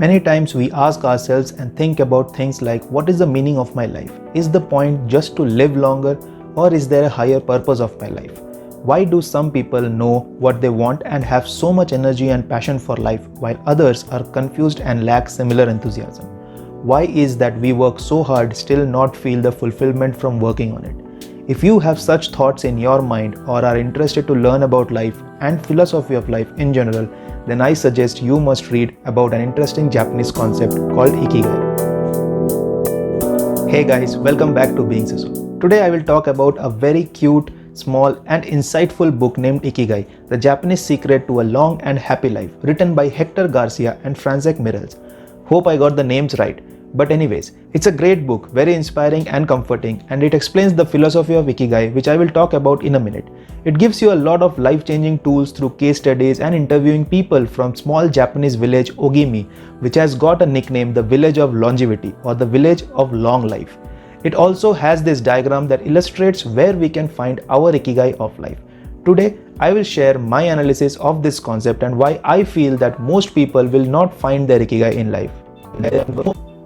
Many times we ask ourselves and think about things like, what is the meaning of my life? Is the point just to live longer, or is there a higher purpose of my life? Why do some people know what they want and have so much energy and passion for life, while others are confused and lack similar enthusiasm? Why is that we work so hard still not feel the fulfillment from working on it? If you have such thoughts in your mind or are interested to learn about life and philosophy of life in general, then I suggest you must read about an interesting Japanese concept called Ikigai. Hey guys, welcome back to Being Sisu. Today I will talk about a very cute, small and insightful book named Ikigai, the Japanese secret to a long and happy life, written by Hector Garcia and Francesc Miralles. Hope I got the names right. But anyways, it's a great book, very inspiring and comforting, and it explains the philosophy of Ikigai, which I will talk about in a minute. It gives you a lot of life-changing tools through case studies and interviewing people from small Japanese village Ogimi, which has got a nickname, the village of longevity or the village of long life. It also has this diagram that illustrates where we can find our Ikigai of life. Today, I will share my analysis of this concept and why I feel that most people will not find their Ikigai in life.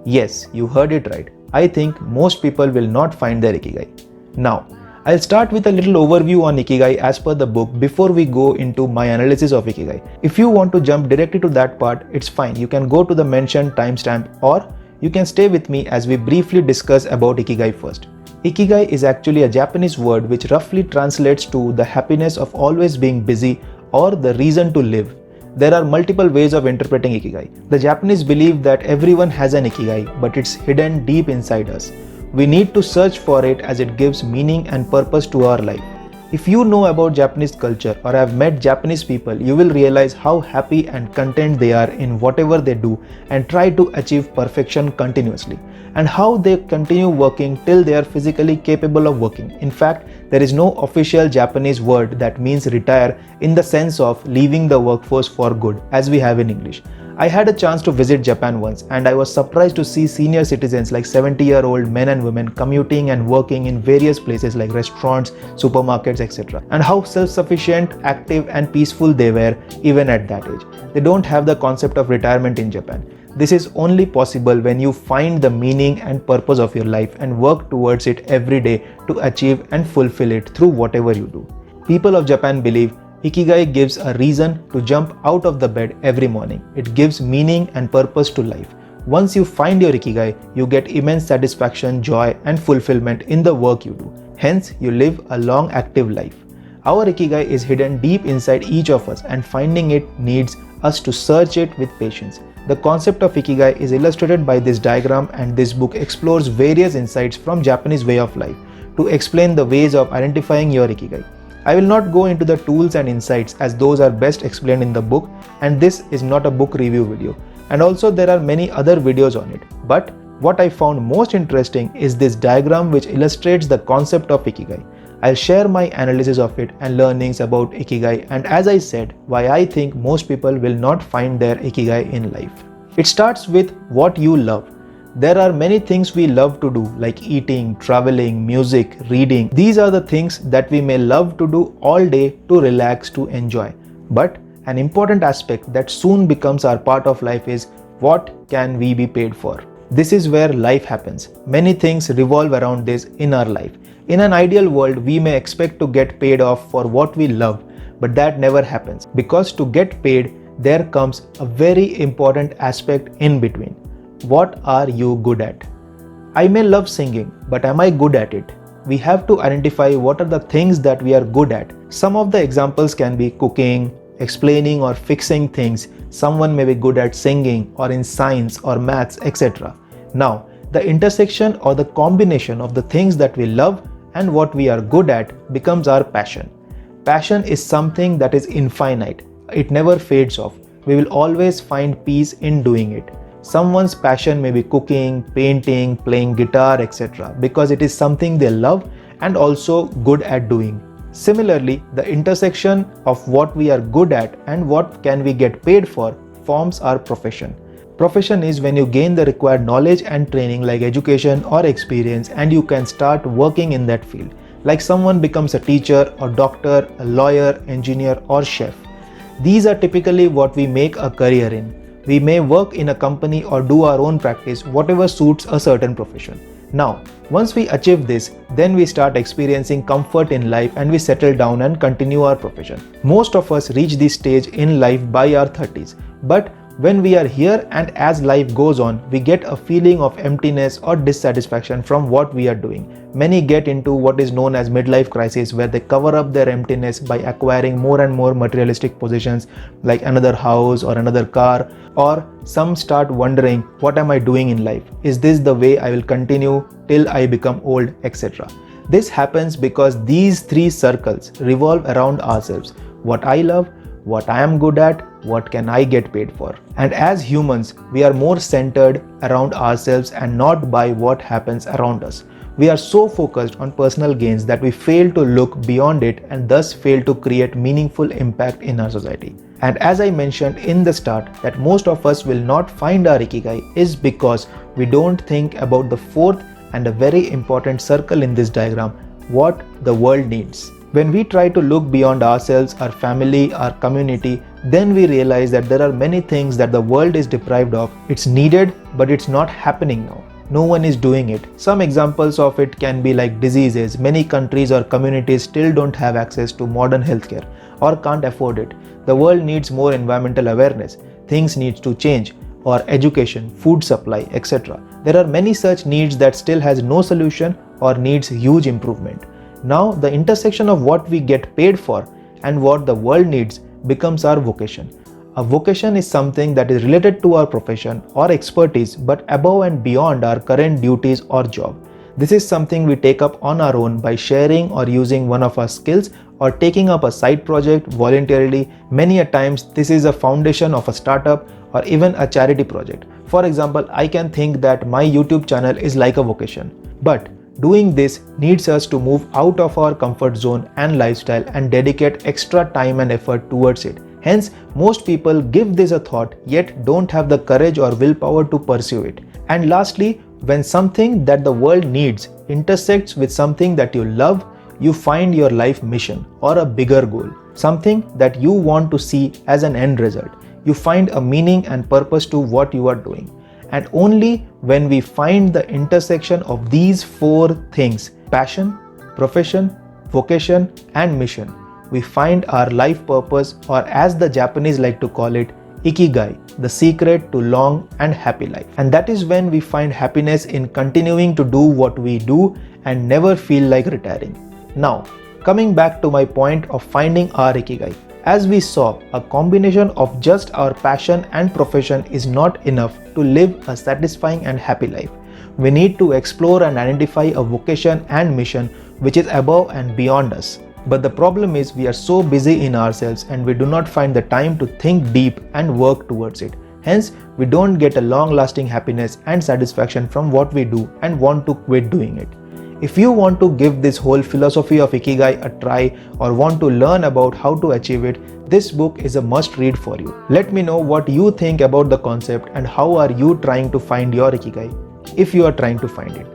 Yes, you heard it right. I think most people will not find their Ikigai. Now, I'll start with a little overview on Ikigai as per the book before we go into my analysis of Ikigai. If you want to jump directly to that part, it's fine. You can go to the mentioned timestamp, or you can stay with me as we briefly discuss about Ikigai first. Ikigai is actually a Japanese word which roughly translates to the happiness of always being busy or the reason to live. There are multiple ways of interpreting Ikigai. The Japanese believe that everyone has an Ikigai, but it's hidden deep inside us. We need to search for it as it gives meaning and purpose to our life. If you know about Japanese culture or have met Japanese people, you will realize how happy and content they are in whatever they do and try to achieve perfection continuously, and how they continue working till they are physically capable of working. In fact, there is no official Japanese word that means retire in the sense of leaving the workforce for good, as we have in English. I had a chance to visit Japan once, and I was surprised to see senior citizens like 70-year-old men and women commuting and working in various places like restaurants, supermarkets, etc. And how self-sufficient, active and peaceful they were even at that age. They don't have the concept of retirement in Japan. This is only possible when you find the meaning and purpose of your life and work towards it every day to achieve and fulfill it through whatever you do. People of Japan believe Ikigai gives a reason to jump out of the bed every morning. It gives meaning and purpose to life. Once you find your Ikigai, you get immense satisfaction, joy and fulfillment in the work you do. Hence, you live a long active life. Our Ikigai is hidden deep inside each of us, and finding it needs us to search it with patience. The concept of Ikigai is illustrated by this diagram, and this book explores various insights from Japanese way of life to explain the ways of identifying your Ikigai. I will not go into the tools and insights as those are best explained in the book, and this is not a book review video. And also there are many other videos on it. But what I found most interesting is this diagram which illustrates the concept of Ikigai. I'll share my analysis of it and learnings about Ikigai, and as I said, why I think most people will not find their Ikigai in life. It starts with what you love. There are many things we love to do, like eating, traveling, music, reading. These are the things that we may love to do all day to relax, to enjoy. But an important aspect that soon becomes our part of life is, what can we be paid for? This is where life happens. Many things revolve around this in our life. In an ideal world, we may expect to get paid off for what we love, but that never happens, because to get paid, there comes a very important aspect in between. What are you good at? I may love singing, but am I good at it? We have to identify what are the things that we are good at. Some of the examples can be cooking, explaining or fixing things. Someone may be good at singing or in science or maths, etc. Now, the intersection or the combination of the things that we love and what we are good at becomes our passion. Passion is something that is infinite. It never fades off. We will always find peace in doing it. Someone's passion may be cooking, painting, playing guitar, etc. because it is something they love and also good at doing. Similarly, the intersection of what we are good at and what can we get paid for forms our profession. Profession is when you gain the required knowledge and training like education or experience, and you can start working in that field. Like someone becomes a teacher or doctor, a lawyer, engineer or chef. These are typically what we make a career in. We may work in a company or do our own practice, whatever suits a certain profession. Now, once we achieve this, then we start experiencing comfort in life and we settle down and continue our profession. Most of us reach this stage in life by our 30s, but when we are here and as life goes on, we get a feeling of emptiness or dissatisfaction from what we are doing. Many get into what is known as midlife crisis, where they cover up their emptiness by acquiring more and more materialistic possessions like another house or another car, or some start wondering, what am I doing in life? Is this the way I will continue till I become old, etc. This happens because these three circles revolve around ourselves: what I love, what I am good at, what can I get paid for. And as humans, we are more centered around ourselves and not by what happens around us. We are so focused on personal gains that we fail to look beyond it and thus fail to create meaningful impact in our society. And as I mentioned in the start, that most of us will not find our Ikigai is because we don't think about the fourth and a very important circle in this diagram: what the world needs. When we try to look beyond ourselves, our family, our community, then we realize that there are many things that the world is deprived of. It's needed, but it's not happening now. No one is doing it. Some examples of it can be like diseases. Many countries or communities still don't have access to modern healthcare or can't afford it. The world needs more environmental awareness. Things need to change. Or education, food supply, etc. There are many such needs that still has no solution or needs huge improvement. Now, the intersection of what we get paid for and what the world needs becomes our vocation. A vocation is something that is related to our profession or expertise, but above and beyond our current duties or job. This is something we take up on our own by sharing or using one of our skills or taking up a side project voluntarily. Many a times, this is a foundation of a startup or even a charity project. For example, I can think that my YouTube channel is like a vocation. But doing this needs us to move out of our comfort zone and lifestyle and dedicate extra time and effort towards it. Hence, most people give this a thought yet don't have the courage or willpower to pursue it. And lastly, when something that the world needs intersects with something that you love, you find your life mission or a bigger goal, something that you want to see as an end result. You find a meaning and purpose to what you are doing. And only when we find the intersection of these four things: passion, profession, vocation, and mission, we find our life purpose, or as the Japanese like to call it, Ikigai, the secret to long and happy life. And that is when we find happiness in continuing to do what we do and never feel like retiring. Now, coming back to my point of finding our Ikigai. As we saw, a combination of just our passion and profession is not enough to live a satisfying and happy life. We need to explore and identify a vocation and mission which is above and beyond us. But the problem is we are so busy in ourselves and we do not find the time to think deep and work towards it. Hence, we don't get a long-lasting happiness and satisfaction from what we do and want to quit doing it. If you want to give this whole philosophy of Ikigai a try or want to learn about how to achieve it, this book is a must read for you. Let me know what you think about the concept and how are you trying to find your Ikigai, if you are trying to find it.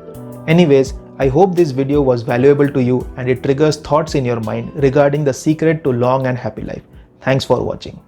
Anyways, I hope this video was valuable to you and it triggers thoughts in your mind regarding the secret to long and happy life. Thanks for watching.